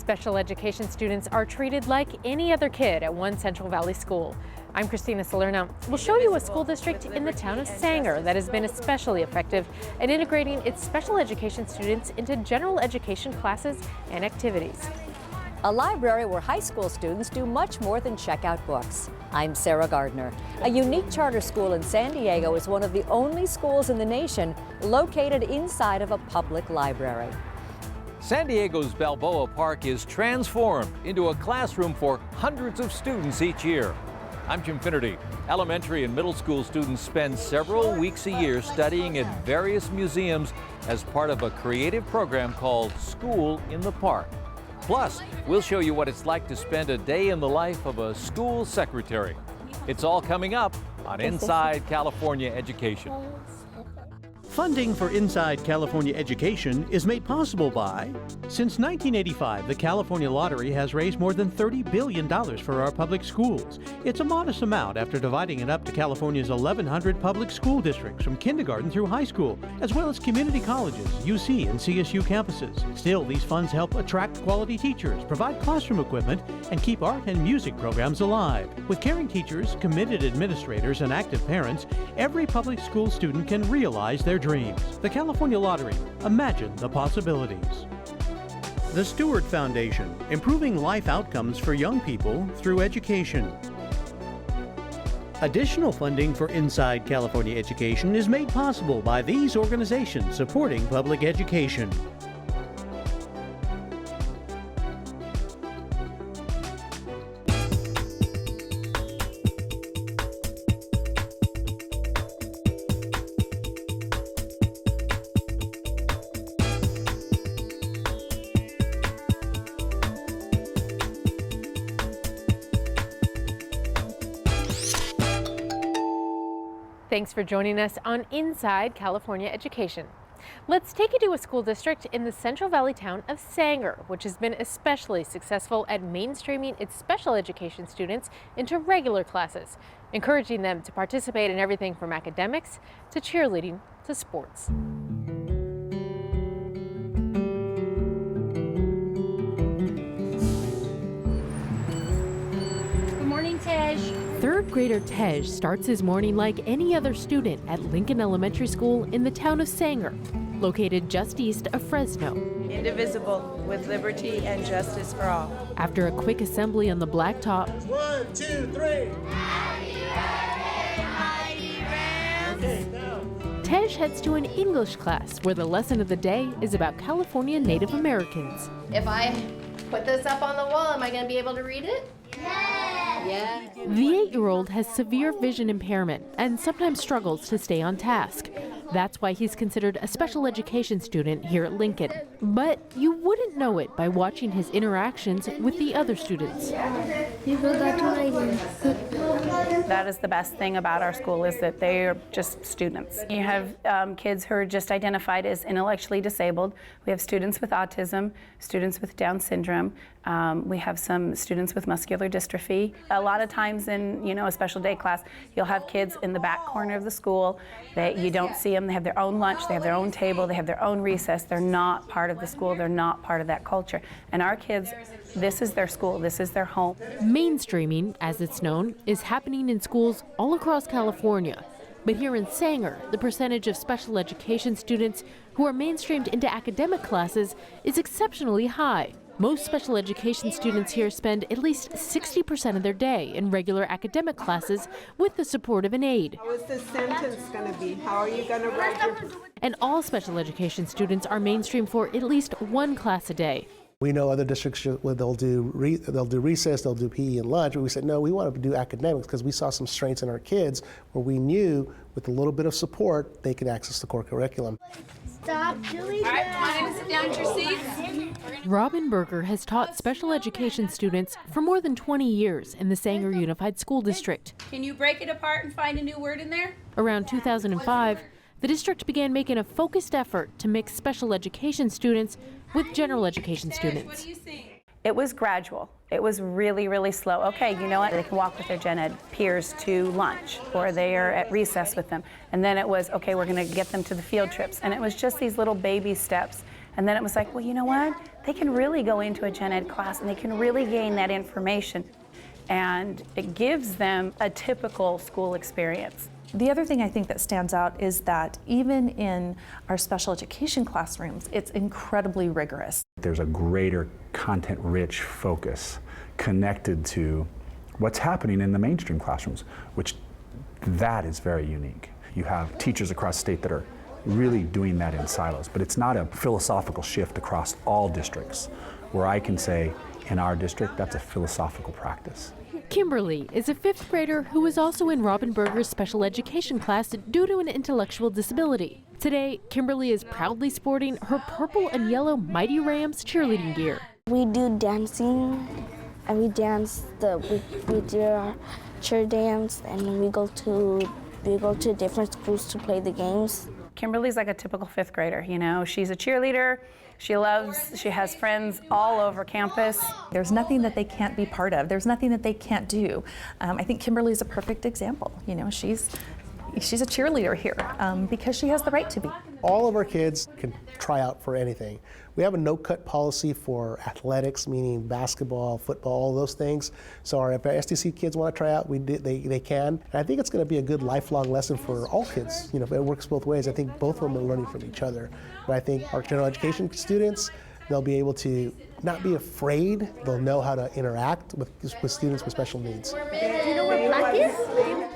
Special education students are treated like any other kid at one Central Valley school. I'm Christina Salerno. We'll show you a school district in the town of Sanger that has been especially effective at integrating its special education students into general education classes and activities. A library where high school students do much more than check out books. I'm Sarah Gardner. A unique charter school in San Diego is one of the only schools in the nation located inside of a public library. San Diego's Balboa Park is transformed into a classroom for hundreds of students each year. I'm Jim Finnerty. Elementary and middle school students spend several weeks a year studying at various museums as part of a creative program called School in the Park. Plus, we'll show you what it's like to spend a day in the life of a school secretary. It's all coming up on Inside California Education. Funding for Inside California Education is made possible by, since 1985, the California Lottery has raised more than $30 billion for our public schools. It's a modest amount after dividing it up to California's 1,100 public school districts from kindergarten through high school, as well as community colleges, UC and CSU campuses. Still, these funds help attract quality teachers, provide classroom equipment, and keep art and music programs alive. With caring teachers, committed administrators, and active parents, every public school student can realize their dreams. The California Lottery. Imagine the possibilities. The Stewart Foundation, improving life outcomes for young people through education. Additional funding for Inside California Education is made possible by these organizations supporting public education. Thanks for joining us on Inside California Education. Let's take you to a school district in the Central Valley town of Sanger, which has been especially successful at mainstreaming its special education students into regular classes, encouraging them to participate in everything from academics to cheerleading to sports. Good morning, Tej. Third grader Tej starts his morning like any other student at Lincoln Elementary School in the town of Sanger, located just east of Fresno. Indivisible, with liberty and justice for all. After a quick assembly on the blacktop, 1, 2, 3. Tej heads to an English class where the lesson of the day is about California Native Americans. If I put this up on the wall, am I going to be able to read it? Yeah. The 8-year-old has severe vision impairment and sometimes struggles to stay on task. That's why he's considered a special education student here at Lincoln. But you wouldn't know it by watching his interactions with the other students. That is the best thing about our school, is that they are just students. You have kids who are just identified as intellectually disabled. We have students with autism, students with Down syndrome. We have some students with muscular dystrophy. A lot of times in a special day class, you'll have kids in the back corner of the school that you don't see them. They have their own lunch, they have their own table, they have their own recess. They're not part of the school, they're not part of that culture. And our kids, this is their school, this is their home. Mainstreaming, as it's known, is happening in schools all across California. But here in Sanger, the percentage of special education students who are mainstreamed into academic classes is exceptionally high. Most special education students here spend at least 60% of their day in regular academic classes with the support of an aide. What's the sentence going to be? How are you going to write your... And all special education students are mainstreamed for at least one class a day. We know other districts, they'll do recess, they'll do PE and lunch, but we said, no, we want to do academics because we saw some strengths in our kids where we knew with a little bit of support, they could access the core curriculum. Stop doing that. All right, want to sit down at your seats? Robin Berger has taught special education students for more than 20 years in the Sanger Unified School District. Can you break it apart and find a new word in there? Around 2005, the district began making a focused effort to mix special education students with general education students. It was gradual. It was really, really slow. Okay, you know what? They can walk with their gen ed peers to lunch, or they are at recess with them. And then it was, okay, we're going to get them to the field trips. And it was just these little baby steps. And then it was like, well, you know what? they can really go into a gen ed class and they can really gain that information. And it gives them a typical school experience. The other thing I think that stands out is that even in our special education classrooms, it's incredibly rigorous. There's a greater content-rich focus connected to what's happening in the mainstream classrooms, which that is very unique. You have teachers across the state that are really doing that in silos, but it's not a philosophical shift across all districts where I can say, in our district, that's a philosophical practice. Kimberly is a 5th grader who was also in Robin Berger's special education class due to an intellectual disability. Today, Kimberly is proudly sporting her purple and yellow Mighty Rams cheerleading gear. We do dancing, and we dance. We do our cheer dance, and we go to different schools to play the games. Kimberly's like a typical 5th grader, you know. She's a cheerleader. She has friends all over campus. There's nothing that they can't be part of. There's nothing that they can't do. I think Kimberly's a perfect example. You know, she's a cheerleader here because she has the right to be. All of our kids can try out for anything. We have a no-cut policy for athletics, meaning basketball, football, all those things. So if our SDC kids want to try out, they can. And I think it's going to be a good lifelong lesson for all kids. You know, it works both ways. I think both of them are learning from each other. But I think our general education students, they'll be able to not be afraid. They'll know how to interact with students with special needs. Do you know where black is?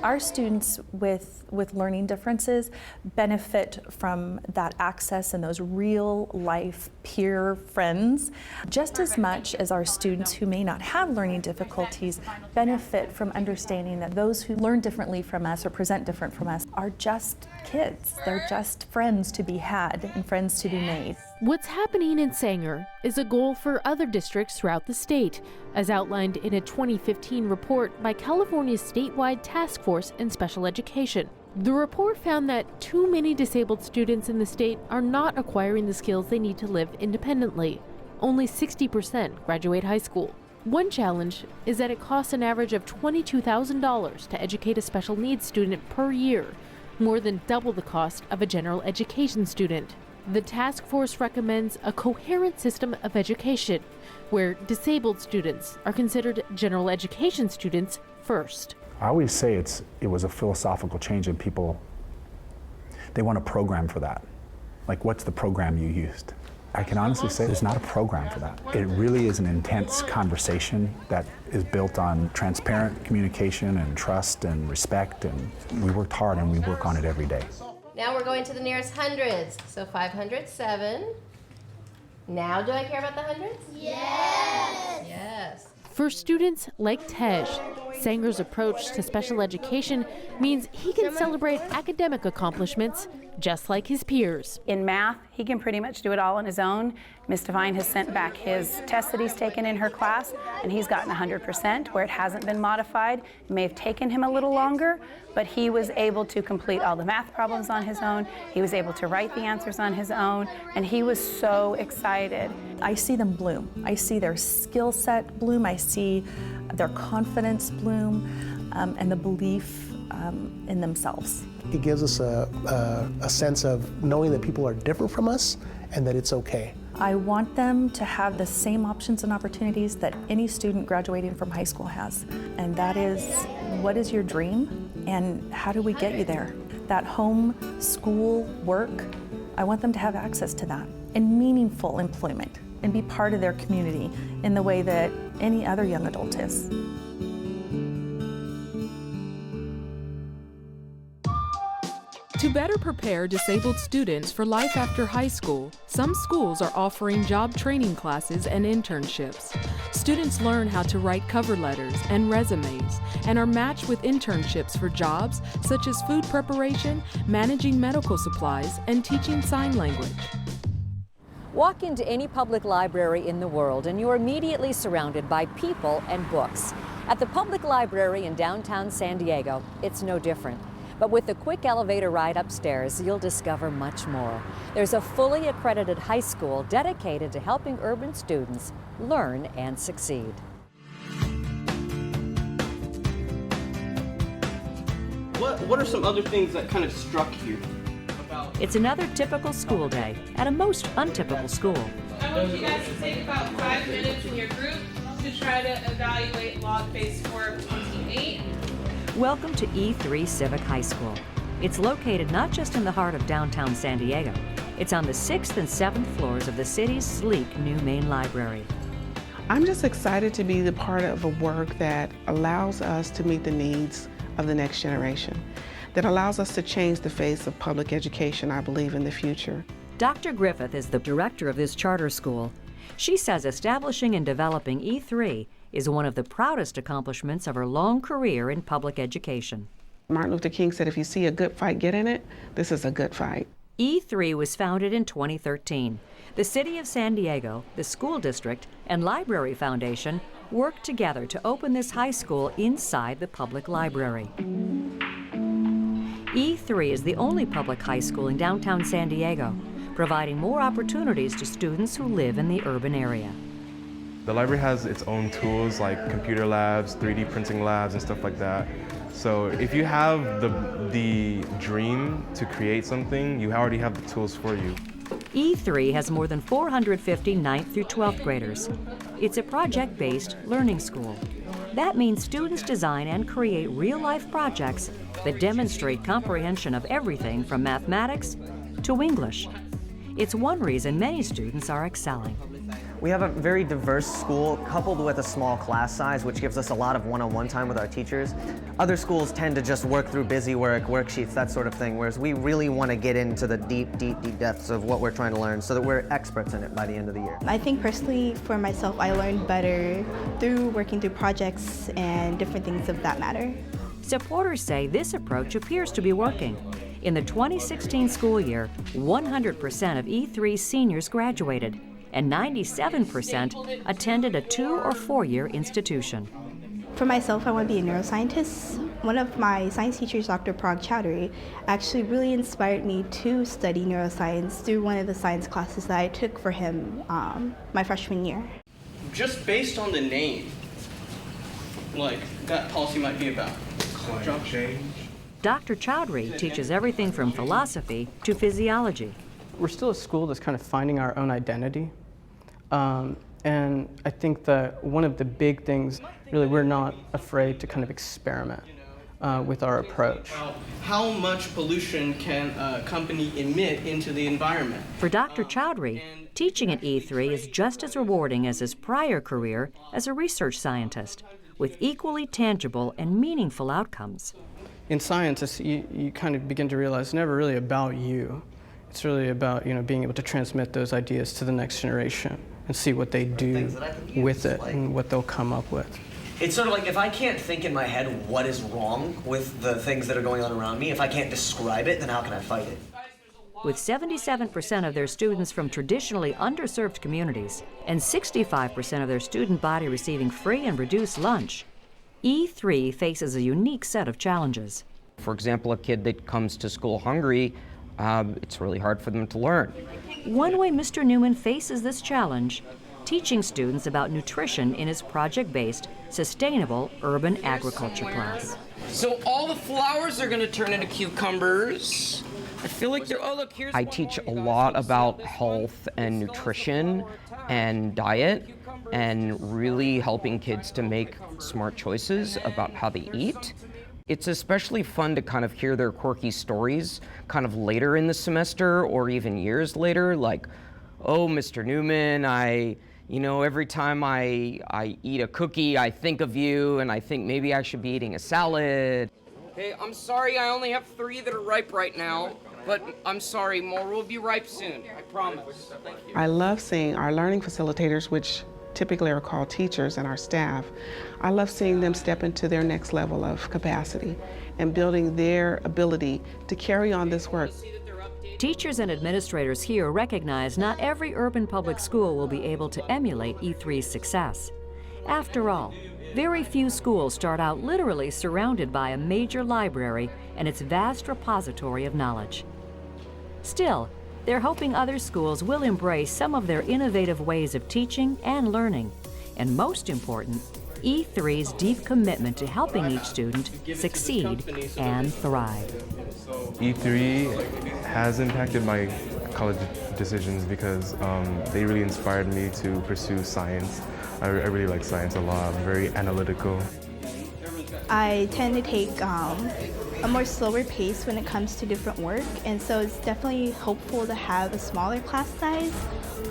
Our students with learning differences benefit from that access and those real life peer friends just as much as our students who may not have learning difficulties benefit from understanding that those who learn differently from us or present different from us are just kids. They're just friends to be had and friends to be made. What's happening in Sanger is a goal for other districts throughout the state, as outlined in a 2015 report by California's statewide task force in special education. The report found that too many disabled students in the state are not acquiring the skills they need to live independently. Only 60% graduate high school. One challenge is that it costs an average of $22,000 to educate a special needs student per year, more than double the cost of a general education student. The task force recommends a coherent system of education, where disabled students are considered general education students first. I always say it was a philosophical change, and people, they want a program for that. Like, what's the program you used? I can honestly say there's not a program for that. It really is an intense conversation that is built on transparent communication and trust and respect, and we worked hard and we work on it every day. Now we're going to the nearest hundreds. So 507. Now do I care about the hundreds? Yes! Yes. For students like Tej, Sanger's approach to special education means he can celebrate academic accomplishments just like his peers. In math, he can pretty much do it all on his own. Ms. Devine has sent back his tests that he's taken in her class, and he's gotten 100% where it hasn't been modified. It may have taken him a little longer, but he was able to complete all the math problems on his own. He was able to write the answers on his own, and he was so excited. I see them bloom. I see their skill set bloom. I see their confidence bloom, and the belief in themselves. It gives us a sense of knowing that people are different from us and that it's okay. I want them to have the same options and opportunities that any student graduating from high school has. And that is, what is your dream and how do we get you there? That home, school, work, I want them to have access to that and meaningful employment and be part of their community in the way that any other young adult is. To better prepare disabled students for life after high school, some schools are offering job training classes and internships. Students learn how to write cover letters and resumes and are matched with internships for jobs such as food preparation, managing medical supplies, and teaching sign language. Walk into any public library in the world and you're immediately surrounded by people and books. At the public library in downtown San Diego, it's no different. But with the quick elevator ride upstairs, you'll discover much more. There's a fully accredited high school dedicated to helping urban students learn and succeed. What are some other things that kind of struck you? It's another typical school day at a most untypical school. I want you guys to take about 5 minutes in your group to try to evaluate log-based score of 28. Welcome to E3 Civic High School. It's located not just in the heart of downtown San Diego. It's on the 6th and 7th floors of the city's sleek new main library. I'm just excited to be the part of a work that allows us to meet the needs of the next generation, that allows us to change the face of public education, I believe, in the future. Dr. Griffith is the director of this charter school. She says establishing and developing E3 is one of the proudest accomplishments of her long career in public education. Martin Luther King said, if you see a good fight, get in it. This is a good fight. E3 was founded in 2013. The City of San Diego, the school district, and Library Foundation worked together to open this high school inside the public library. E3 is the only public high school in downtown San Diego, providing more opportunities to students who live in the urban area. The library has its own tools like computer labs, 3D printing labs, and stuff like that. So if you have the dream to create something, you already have the tools for you. E3 has more than 450 9th through 12th graders. It's a project-based learning school. That means students design and create real-life projects that demonstrate comprehension of everything from mathematics to English. It's one reason many students are excelling. We have a very diverse school coupled with a small class size, which gives us a lot of one-on-one time with our teachers. Other schools tend to just work through busy work, worksheets, that sort of thing, whereas we really want to get into the deep depths of what we're trying to learn so that we're experts in it by the end of the year. I think personally for myself, I learned better through working through projects and different things of that matter. Supporters say this approach appears to be working. In the 2016 school year, 100% of E3 seniors graduated, and 97% attended a 2- or 4-year institution. For myself, I want to be a neuroscientist. One of my science teachers, Dr. Parag Chowdhury, actually really inspired me to study neuroscience through one of the science classes that I took for him my freshman year. Just based on the name, like that policy might be about climate change. Dr. Chowdhury teaches everything from philosophy to physiology. We're still a school that's kind of finding our own identity. And I think that one of the big things, really, we're not afraid to kind of experiment with our approach. How much pollution can a company emit into the environment? For Dr. Chowdhury, teaching at E3 is just as rewarding as his prior career as a research scientist, with equally tangible and meaningful outcomes. In science, you kind of begin to realize it's never really about you. It's really about being able to transmit those ideas to the next generation and see what they do with it and what they'll come up with. It's sort of like if I can't think in my head what is wrong with the things that are going on around me, if I can't describe it, then how can I fight it? With 77% of their students from traditionally underserved communities and 65% of their student body receiving free and reduced lunch, E3 faces a unique set of challenges. For example, a kid that comes to school hungry, it's really hard for them to learn. One way Mr. Newman faces this challenge, teaching students about nutrition in his project-based, sustainable urban agriculture class. So all the flowers are going to turn into cucumbers. I feel like they're, oh look, here's I teach a lot about health and nutrition and diet and really helping kids to make smart choices about how they eat. It's especially fun to kind of hear their quirky stories kind of later in the semester or even years later, like, oh, Mr. Newman, every time I eat a cookie, I think of you and I think maybe I should be eating a salad. Hey, I'm sorry I only have 3 that are ripe right now, but I'm sorry, more will be ripe soon, I promise. Thank you. I love seeing our learning facilitators, which typically are called teachers, and our staff. I love seeing them step into their next level of capacity and building their ability to carry on this work. Teachers and administrators here recognize not every urban public school will be able to emulate E3's success. After all, very few schools start out literally surrounded by a major library and its vast repository of knowledge. Still, they're hoping other schools will embrace some of their innovative ways of teaching and learning, and most important, E3's deep commitment to helping each student succeed and thrive. E3 has impacted my college decisions because they really inspired me to pursue science. I really like science a lot. I'm very analytical. I tend to take a more slower pace when it comes to different work, and so it's definitely hopeful to have a smaller class size,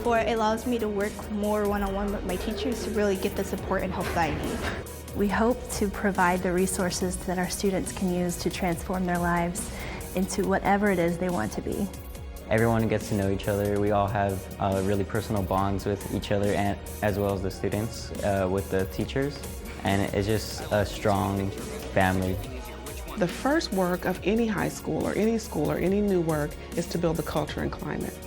for it allows me to work more one-on-one with my teachers to really get the support and help that I need. We hope to provide the resources that our students can use to transform their lives into whatever it is they want to be. Everyone gets to know each other. We all have really personal bonds with each other, and as well as the students, with the teachers, and it's just a strong family. The first work of any high school or any new work is to build the culture and climate.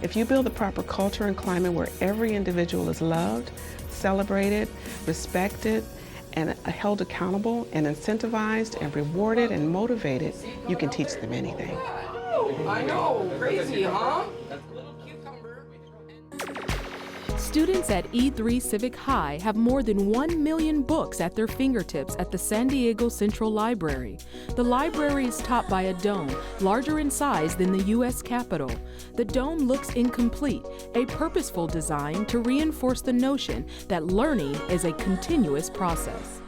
If you build the proper culture and climate where every individual is loved, celebrated, respected, and held accountable and incentivized and rewarded and motivated, you can teach them anything. I know, crazy, huh? Students at E3 Civic High have more than 1 million books at their fingertips at the San Diego Central Library. The library is topped by a dome, larger in size than the U.S. Capitol. The dome looks incomplete, a purposeful design to reinforce the notion that learning is a continuous process.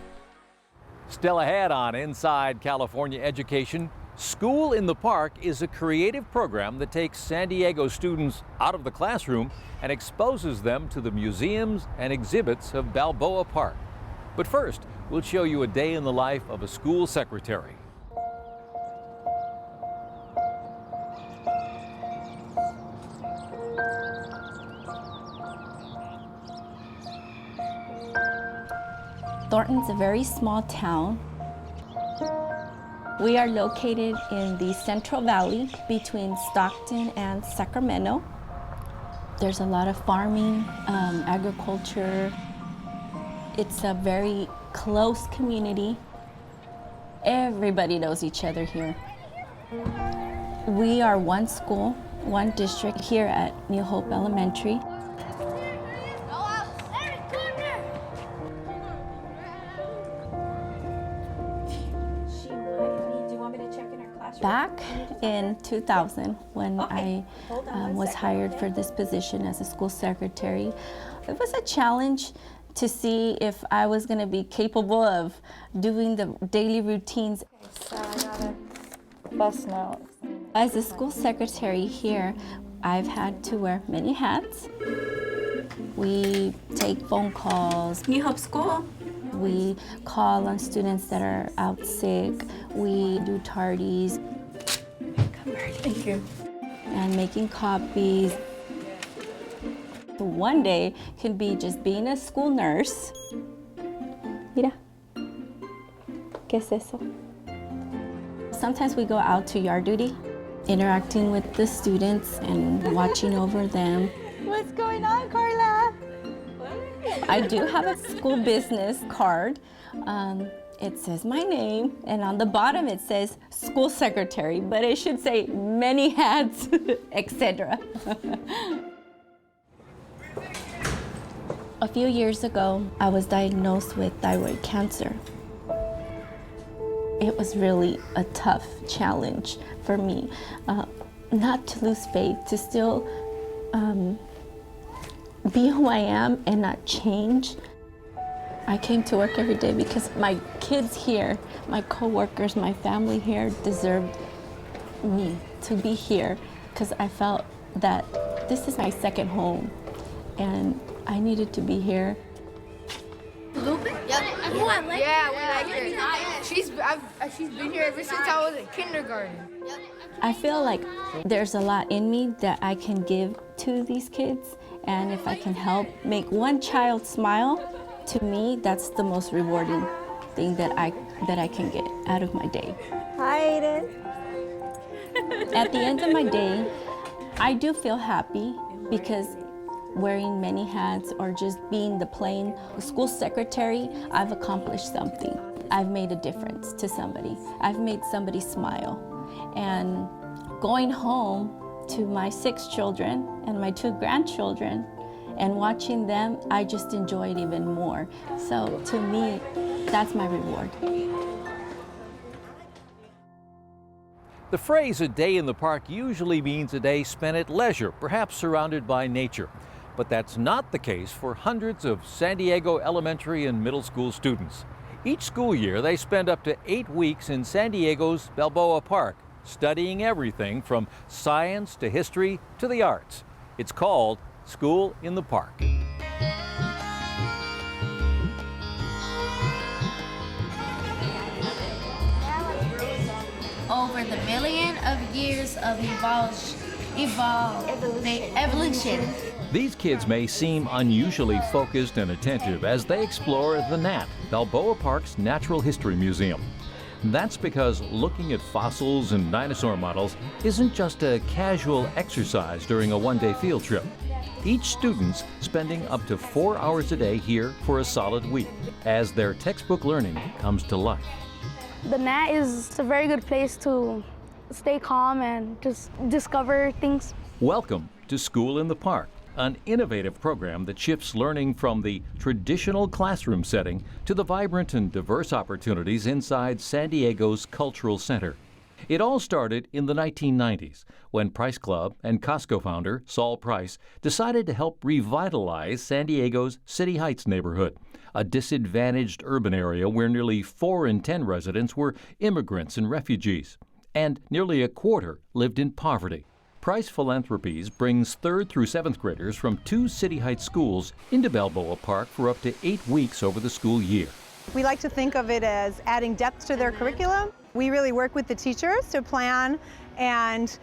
Still ahead on Inside California Education, School in the Park is a creative program that takes San Diego students out of the classroom and exposes them to the museums and exhibits of Balboa Park. But first, we'll show you a day in the life of a school secretary. Thornton's a very small town. We are located in the Central Valley between Stockton and Sacramento. There's a lot of farming, agriculture. It's a very close community. Everybody knows each other here. We are one school, one district here at New Hope Elementary. Back in 2000, when I was hired for this position as a school secretary, it was a challenge to see if I was going to be capable of doing the daily routines. So I gotta bust notes. As a school secretary here, I've had to wear many hats. We take phone calls. New Hope School. We call on students that are out sick. We do tardies. Thank you. And making copies. So one day can be just being a school nurse. Mira, ¿qué es eso? Sometimes we go out to yard duty, interacting with the students and watching over them. What's going on, Carla? I do have a school business card. It says my name, and on the bottom it says school secretary, but it should say many hats, etc. A few years ago, I was diagnosed with thyroid cancer. It was really a tough challenge for me, not to lose faith, to still be who I am and not change. I came to work every day because my kids here, my coworkers, my family here deserved me to be here, because I felt that this is my second home and I needed to be here. Yep. Yeah, we like her. She's been here ever since I was in kindergarten. I feel like there's a lot in me that I can give to these kids, and if I can help make one child smile, to me, that's the most rewarding thing that I can get out of my day. Hi, Aiden. At the end of my day, I do feel happy because wearing many hats or just being the plain school secretary, I've accomplished something. I've made a difference to somebody. I've made somebody smile. And going home to my 6 children and my 2 grandchildren and watching them, I just enjoy it even more. So to me, that's my reward. The phrase "a day in the park" usually means a day spent at leisure, perhaps surrounded by nature. But that's not the case for hundreds of San Diego elementary and middle school students. Each school year, they spend up to 8 weeks in San Diego's Balboa Park, studying everything from science to history to the arts. It's called School in the Park. Over the million of years of evolution. These kids may seem unusually focused and attentive as they explore the NAT, Balboa Park's Natural History Museum. That's because looking at fossils and dinosaur models isn't just a casual exercise during a one-day field trip. Each student's spending up to 4 hours a day here for a solid week as their textbook learning comes to life. The NAT is a very good place to stay calm and just discover things. Welcome to School in the Park, an innovative program that shifts learning from the traditional classroom setting to the vibrant and diverse opportunities inside San Diego's Cultural Center. It all started in the 1990s when Price Club and Costco founder Saul Price decided to help revitalize San Diego's City Heights neighborhood, a disadvantaged urban area where nearly 4 in 10 residents were immigrants and refugees, and nearly a quarter lived in poverty. Price Philanthropies brings 3rd through 7th graders from 2 City Heights schools into Balboa Park for up to 8 weeks over the school year. We like to think of it as adding depth to their curriculum. We really work with the teachers to plan, and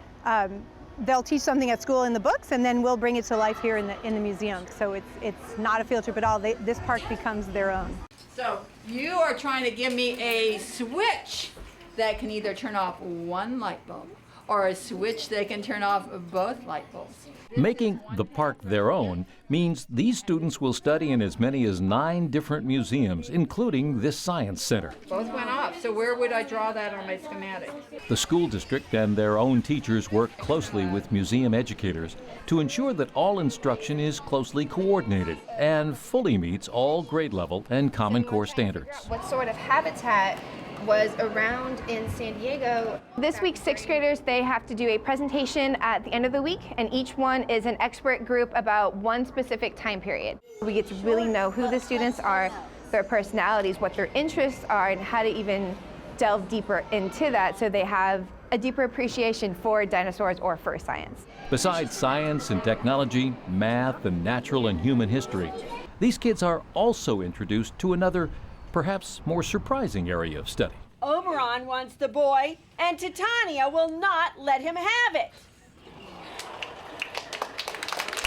they'll teach something at school in the books, and then we'll bring it to life here in the museum. So it's not a field trip at all. This park becomes their own. So you are trying to give me a switch that can either turn off one light bulb or a switch that can turn off both light bulbs. Making the park their own means these students will study in as many as 9 different museums, including this science center. Both went off, so where would I draw that on my schematic? The school district and their own teachers work closely with museum educators to ensure that all instruction is closely coordinated and fully meets all grade level and Common Core standards. What sort of habitat was around in San Diego? This week, 6th graders, they have to do a presentation at the end of the week, and each one is an expert group about one specific time period. We get to really know who the students are, their personalities, what their interests are, and how to even delve deeper into that so they have a deeper appreciation for dinosaurs or for science. Besides science and technology, math and natural and human history, these kids are also introduced to another, perhaps more surprising area of study. Oberon wants the boy, and Titania will not let him have it.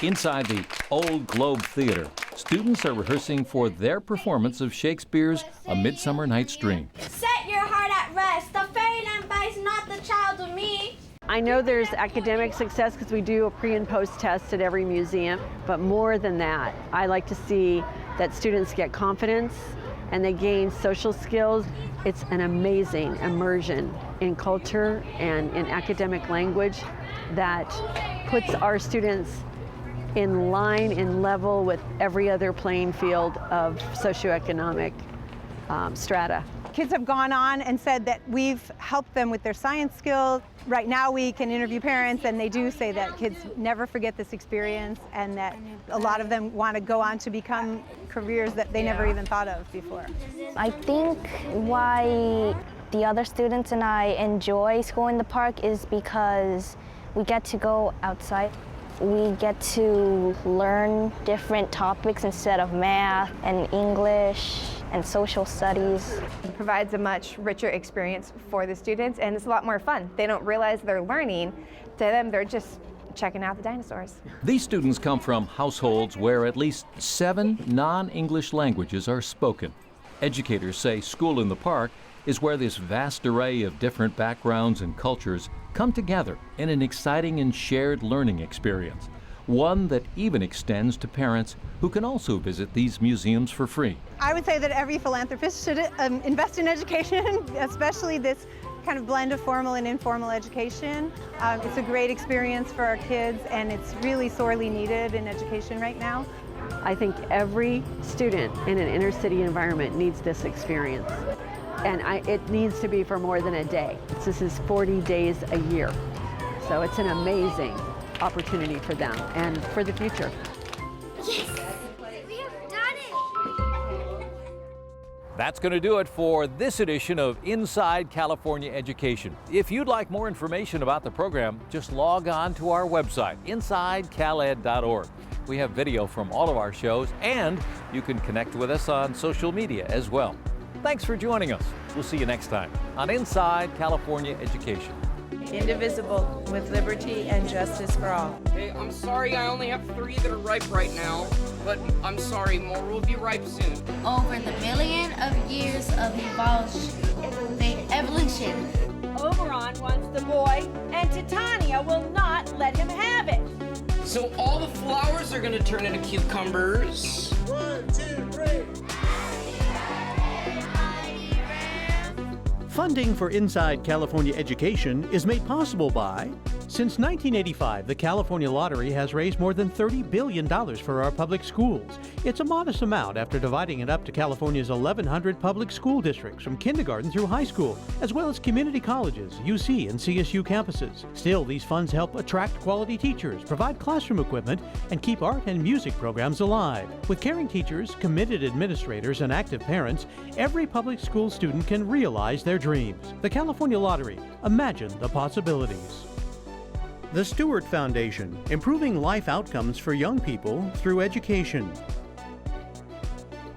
Inside the Old Globe Theater, students are rehearsing for their performance of Shakespeare's A Midsummer Night's Dream. Set your heart at rest. The fairyland bites not the child of me. I know there's academic success because we do a pre and post test at every museum, but more than that, I like to see that students get confidence and they gain social skills. It's an amazing immersion in culture and in academic language that puts our students in line, in level with every other playing field of socioeconomic strata. Kids have gone on and said that we've helped them with their science skills. Right now we can interview parents, and they do say that kids never forget this experience, and that a lot of them want to go on to become careers that they never even thought of before. I think why the other students and I enjoy School in the Park is because we get to go outside. We get to learn different topics instead of math and English and social studies. It provides a much richer experience for the students, and it's a lot more fun. They don't realize they're learning. To them, they're just checking out the dinosaurs. These students come from households where at least 7 non-English languages are spoken. Educators say School in the Park is where this vast array of different backgrounds and cultures come together in an exciting and shared learning experience, one that even extends to parents who can also visit these museums for free. I would say that every philanthropist should invest in education, especially this kind of blend of formal and informal education. It's a great experience for our kids, and it's really sorely needed in education right now. I think every student in an inner city environment needs this experience. and it needs to be for more than a day. This is 40 days a year. So it's an amazing opportunity for them and for the future. Yes! We have done it! That's going to do it for this edition of Inside California Education. If you'd like more information about the program, just log on to our website, insidecaled.org. We have video from all of our shows, and you can connect with us on social media as well. Thanks for joining us. We'll see you next time on Inside California Education. Indivisible, with liberty and justice for all. Hey, I'm sorry I only have 3 that are ripe right now, but I'm sorry, more will be ripe soon. Over the million of years of evolution. Oberon wants the boy, and Titania will not let him have it. So all the flowers are gonna turn into cucumbers. 1, 2, 3. Funding for Inside California Education is made possible by, since 1985, the California Lottery has raised more than $30 billion for our public schools. It's a modest amount after dividing it up to California's 1,100 public school districts from kindergarten through high school, as well as community colleges, UC and CSU campuses. Still, these funds help attract quality teachers, provide classroom equipment, and keep art and music programs alive. With caring teachers, committed administrators, and active parents, every public school student can realize their dreams. The California Lottery. Imagine the possibilities. The Stewart Foundation, improving life outcomes for young people through education.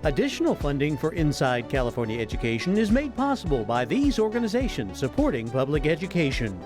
Additional funding for Inside California Education is made possible by these organizations supporting public education.